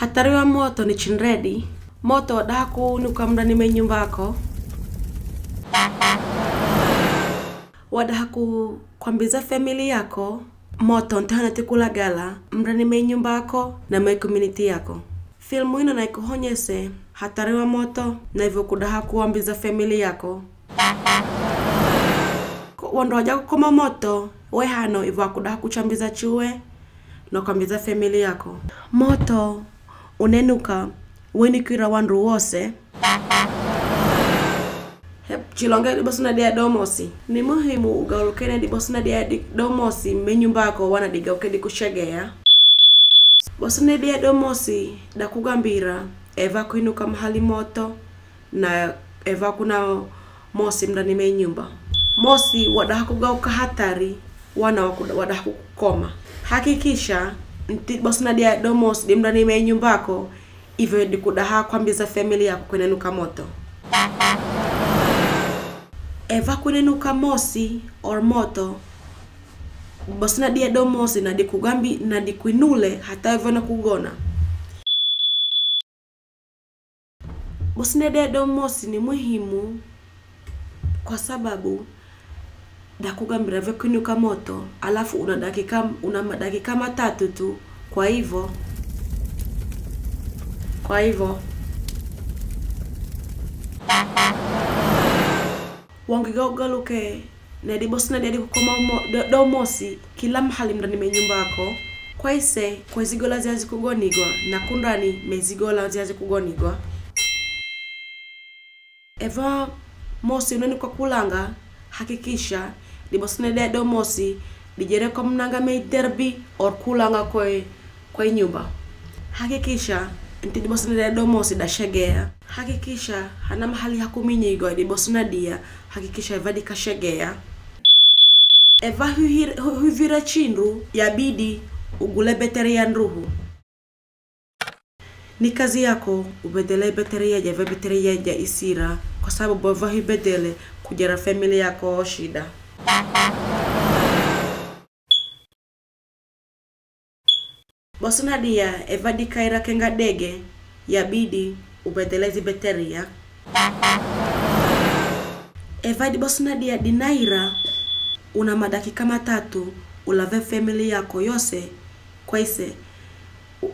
Hatari wa moto ni chinredi. Moto wadaku nuka mndani me nyumbako. Wadaku kwambiza family yako. Moto ntahana tikula gala mndani me nyumbako na me community yako. Filmu ino na ikuhonyese hatari wa moto na hivyo kudaha kuambiza family yako. Wando wajako koma moto we hano hivyo kudaha kuchambiza chue na kuambiza family yako. Moto unenuka wenikira wandu wose. Chilonge dibosuna dia domosi. Ni muhimu ugaulukene dibosuna dia domosi menyumbako wana digaukedi kushegea. Bosuna dia domosi da kugambira eva kuinuka mahali moto na eva kuna mosi mdani menyumba. Mosi wadaha kugauka hatari wana wadaha kukoma. Hakikisha bosuna dia domosi di mdani menyumbako hivyo dikudaha kwambiza family yako kwenenuka moto. Eva kwenenuka mosi or moto bosna dia domosi na dikugambi na dikuinule hata hivyo na kugona. Bosna dia domosi ni muhimu kwa sababu da kugambira eva kwenenuka moto alafu una madakika matatu tu. Kwa hivyo wangigaluke na dibosna dia dikukoma domosi kila mahali mndani menyumbako. Kwa ise kwa zigola ziazi kugonigwa na kundani mezigola ziazi kugonigwa. Eva mosi unani kwa kulanga hakikisha dibosna dia domosi dijere kwa mnanga meiterbi or kulanga kwa nyumba. Hakikisha nti dibosna dia domosi da shegea. Hakikisha hana mahali hakuminyigwa dibosna dia. Hakikisha eva di kashegea. Eva huvira chinru yabidi ugule beteri ya nruhu. Ni kazi yako ubedele beteri ya jave beteri ya isira kwa sababu eva hubedele kujera family yako shida. Bosna dia eva di kaira kenga dege yabidi ubedelezi beteri ya. Eva di bosna dia dinaira una madakika matatu ulave family yako yose kwa ise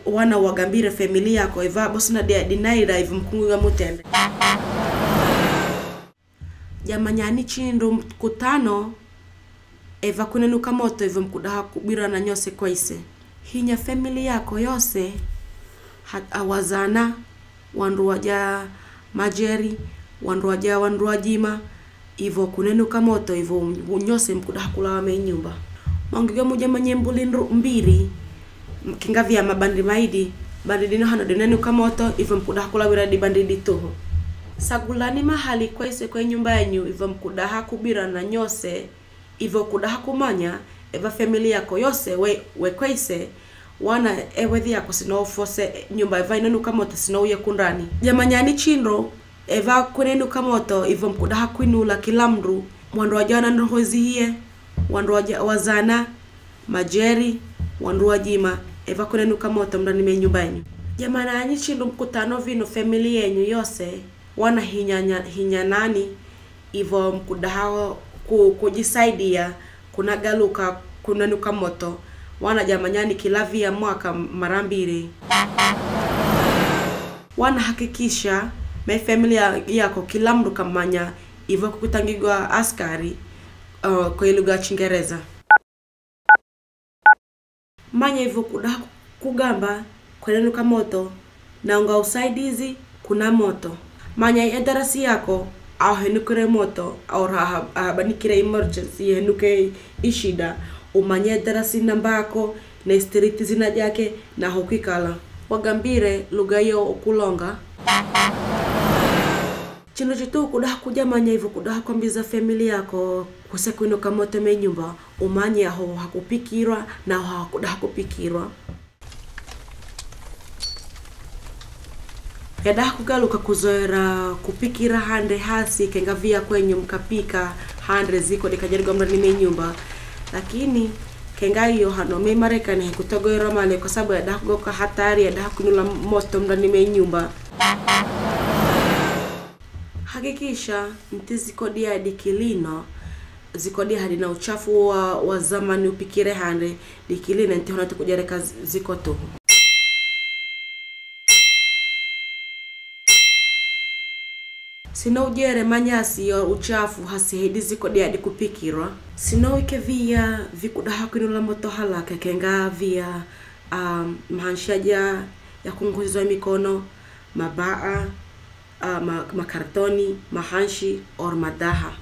wana wagambire family yako. Eva bosna dia dinaira hivyo mkungu ya mutende. Jamanyani chindu mkutano eva kunenuka moto hivyo mkudaha kubira na nyose kwa ise. Hinya family yako yose awazana wandu waja majeri wandu wajima hivyo kunenuka moto hivyo unyose mkudaha kulawa menyumba. Mangiga moja manyembuli mbiri kingavia mabandi maidi bandidi no hano denenuka moto hivyo mkudaha kulawira di bandidi toho. Sagulani mahali kwa ise kwa nyumba yenyu hivyo mkudaha kubira na nyose hivyo kudaha kumanya eva family yako yose we kwa ise wana ewethi yako sino force nyumba eva inenuka moto sino uye kundani. Jamanyani chinro eva kunenuka moto hivyo mkudaha kuinula kila mru wandu wajana nrohozihiye wandu wazana majeri wandu wajima eva kunenuka moto mndani menyumba yenyu. Jamanyani chinro mkutano vino family yenyu yose wana hinyanani hivyo mkudaha kujisaidia kuna galuka kunenuka moto wana jamanyani kilavi ya mwaka marambiri. Wana hakikisha me family yako kila mru kamanya hivyo kukutangigwa askari kwa lugha Chingereza. Manya hivyo kudaha kugamba kunenuka moto na unga usaidizi kuna moto. Manya edarasi yako au henukire moto au habanikire emergency henuke ishida umanye darasi nambako na istiriti zina jake na hukikala wagambire lugha yo okulonga. Chino chitu kudaha kujamanya hivyo kudaha kwambiza family yako kuse kuinuka moto menyumba umanye aho hakupikirwa na hakudaha kupikirwa. Yadaha kugaluka kuzoera kupikira hande hasi kengavia kwenye mkapika hande ziko dikajaribu mrani menyumba. Lakini kenga hiyo hano me Marekani kutogoira male kwa sababu ya dakugoka hatari ya dakunula moto ndani me nyumba. Hakikisha nti zikodia hadi kilino, zikodia hadi na uchafu wa zamani upikire hande dikilina nti hona tukujereka zikoto. Sino ujere manyasi ya uchafu hasihidi zikodia hadi kupikirwa. Sino wike via vikudaha kunula moto halaka kenga via mahanshaja ya kunguzwa mikono, mabaa, makartoni, mahanshi or madaha.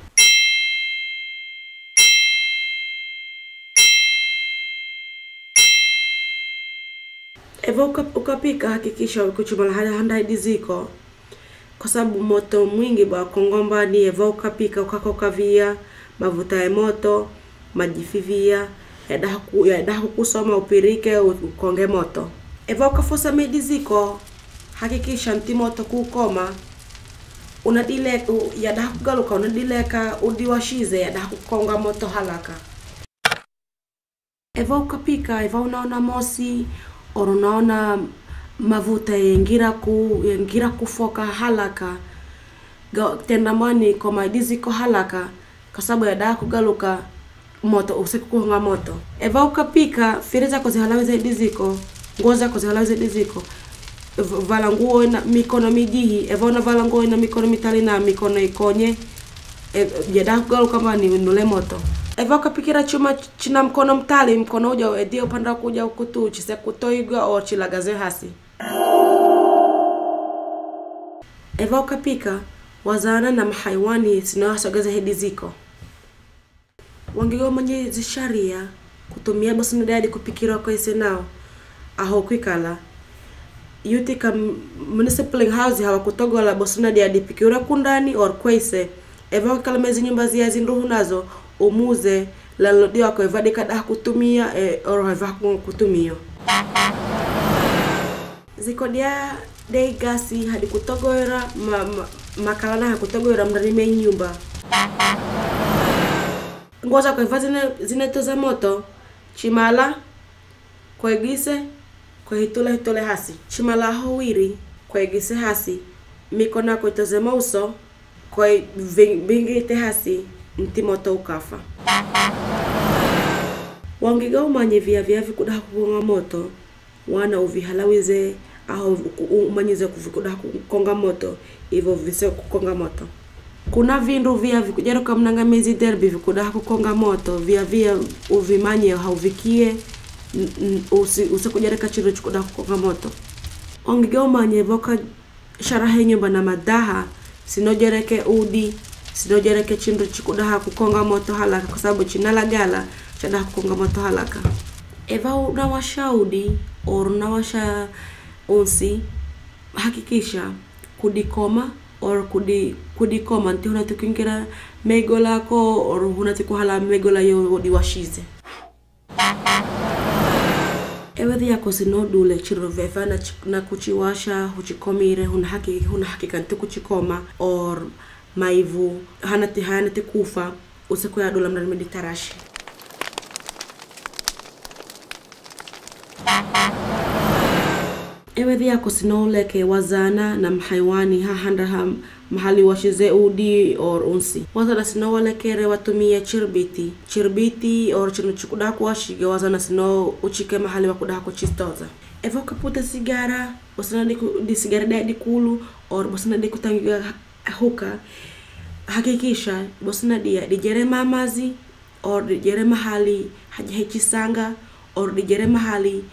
Ewa ukapika hakikisha kuchumala handa diziko kwa sababu moto mwingi ba kongomba ni ewa ukapika ukakoka via mavuta ya moto majifivia ya kusoma upirike ukonge moto. Ewa ukafosa mediziko hakikisha nti moto kukoma unadileka ya kugaluka unadileka udiwashize ya kukonga moto halaka. Ewa ukapika ewa unaona mosi or unaona mavuta yengira kufoka halaka tendamani koma diziko halaka kwa sababu ya kugaluka moto usiku kuhonga moto. Ewa ukapika fireza kozi halaweze diziko ngoza kozi halaweze diziko vala nguo na mikono mijihi ewa una vala nguo na mikono mitali na mikono ikonye ya kugaluka mani nule moto. Ewa ukapikira chuma china mkono mtali mkono uja edia upanda kuja ukutu chise kutoiga o chilagaze hasi. Ewa ukapika wazana na mahaiwani sinawasogeza hediziko. Wangigo mwenye zisharia kutumia basuna dadi kupikira kwa ise nao aho kwikala yutika municipal house hawa kutogo la basuna dadi pikira kundani or kwa ise. Ewa ukala mezi nyumba ziyazi nruhu nazo umuze lalodi wako evadi kada kutumia or eva kutumia. Zikodia dei gasi hadi kutogoera makalana hakutogoera mdani me nyumba. Ngoza kwa eva zinetoza moto chimala kwa egise kwa hitole hasi. Chimala hawiri kwa egise hasi mikona kwa itoze mauso kwa vingi ite hasi nti moto ukafa. Wangiga umanye via vikudaha kukonga moto wana uvihalawize aho umanyize kuvikudaha kukonga moto hivyo vise kukonga moto. Kuna vindu via vikujero kamnanga mezi derbi vikudaha kukonga moto via uvimanye hauvikie usikujereka chiro chikudaha kukonga moto. Wangiga umanye voka sharahe nyumba na madaha sinojereke udi sinojereke chindu chikudaha kukonga moto halaka kwa sababu chinalagala chadaha kukonga moto halaka. Ewa unawasha udi or unawasha unsi hakikisha kudikoma or kudikoma nti unatukingira mego lako or unatikuhala mego la yo diwashize. Ewa yako sinodule chiro vefa na kuchiwasha huchikomire huna hakika nti kuchikoma or maivu hanati kufa usiku ya dola mnani meditarashi. Ewe yako sinoleke wazana na mahaiwani hahanda mahali washize udi or unsi. Wazana sinolekere watumia chirbiti or chino chikudaha kuwashige wazana sino uchike mahali wakudaha kuchistoza. Ewa kaputa sigara wasana di sigara di kulu or wasana di kutangiga huka hakikisha wasana di jere mamazi or di jere mahali hajihichisanga or di jere mahali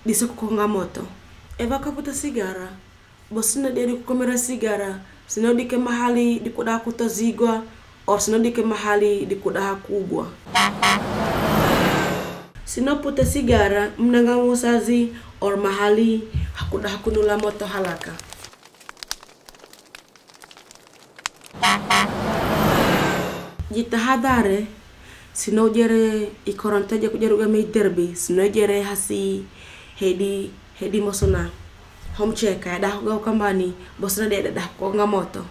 disa kukonga moto. Ewa kaputa sigara bosina di kukomera sigara sino dike mahali dikudaha kutozigwa or sino dike mahali dikudaha kubwa. Sino puta sigara mnanga musazi or mahali hakudaha kunula moto halaka. Jitahadhare sino jere ikorontaje kujeruga meiderbi sino jere hasi hedi mosona homcheka dah kambani bosna dia dah konga moto.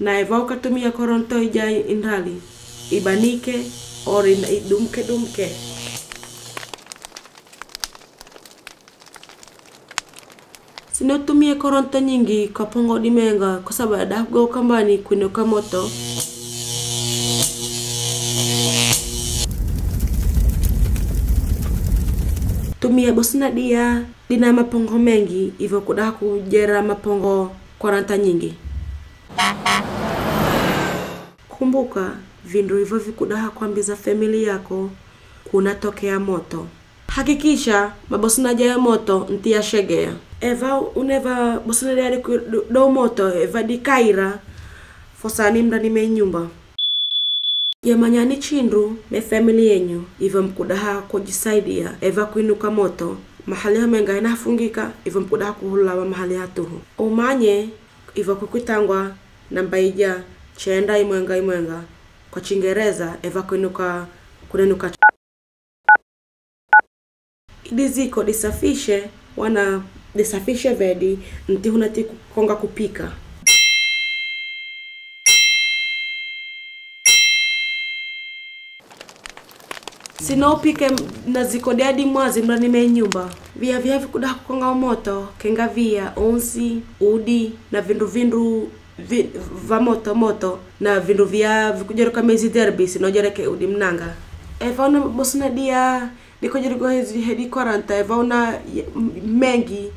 na eva ukatumia koronto ija inhali ibanike or idumke sinotumie koronto nyingi kwa pongo dimenga kwa sababu adago kambani kuinuka moto. Tumia bosna dia dina mapongo mengi hivyo kudaha kujera mapongo koranta nyingi. Kumbuka vindu hivyo vikudaha kuambiza family yako kunatokea moto. Hakikisha mabosna jaya moto ntia shegea. Eva uneva bosna dia do moto eva di kaira fosani mdani me nyumba. Yamanyani chindu me family yenyu hivyo mkudaha kujisaidia eva kuinuka moto mahali hamenga inafungika hivyo mkudaha kuhulawa mahali hatuhu umanye hivyo kukwitangwa namba ija chenda imwenga kwa Chingereza eva kuinuka idiziko disafishe wana disafishe vedi nti hunati konga kupika. Sinopike na ziko diadi mwazi mrani me nyumba. Via vikudaha kukonga moto, kenga via, onsi, udi, na vindu va moto na vindu via vikujeruka mezi derbi, sinojereke udi mnanga. Eva una bosna dia, niko jeruko hedi koranta, eva una mengi,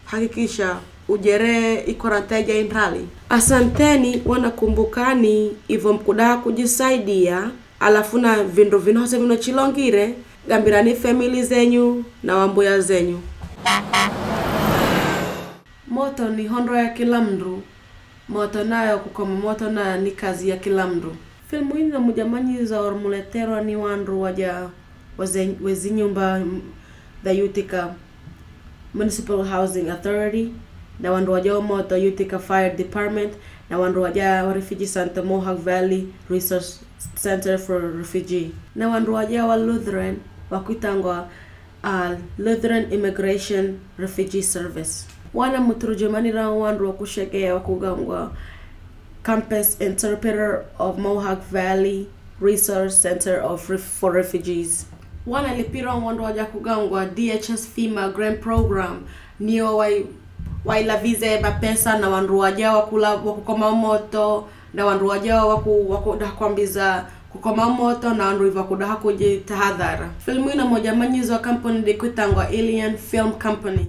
hakikisha ujere ikoranta ija inrali. Asanteni wana kumbukani, hivyo mkudaha kujisaidia. Alafu na vindu vinose vino chilongire gambirani family zenyu na wambuya zenyu. Moto ni hondo ya kila mndu. Moto nayo kukoma moto na ni kazi ya kila mndu. Filmu hii na mujamanyi za ormuletero ni wandu waja wezi nyumba the Utica Municipal Housing Authority na wandu waja moto Utica Fire Department na wandu waja wa Refugee Center Mohawk Valley Resource Center for Refugee na wandu waja wa Lutheran wakuitangwa Lutheran Immigration Refugee Service. Wana muturujumani rao wandu wakushegea wakugangwa Campus Interpreter of Mohawk Valley Resource Center for Refugees. Wana lipira wandu waja kugangwa DHS FEMA Grant Program niyo waila vize bapesa na wandu waja wakukoma moto na wandu waja wakudakwambiza kukoma moto na wandu wakudaha kujitahadhara. Filmu ina moja manyizo wa kampuni de kuitangwa Alien Film Company.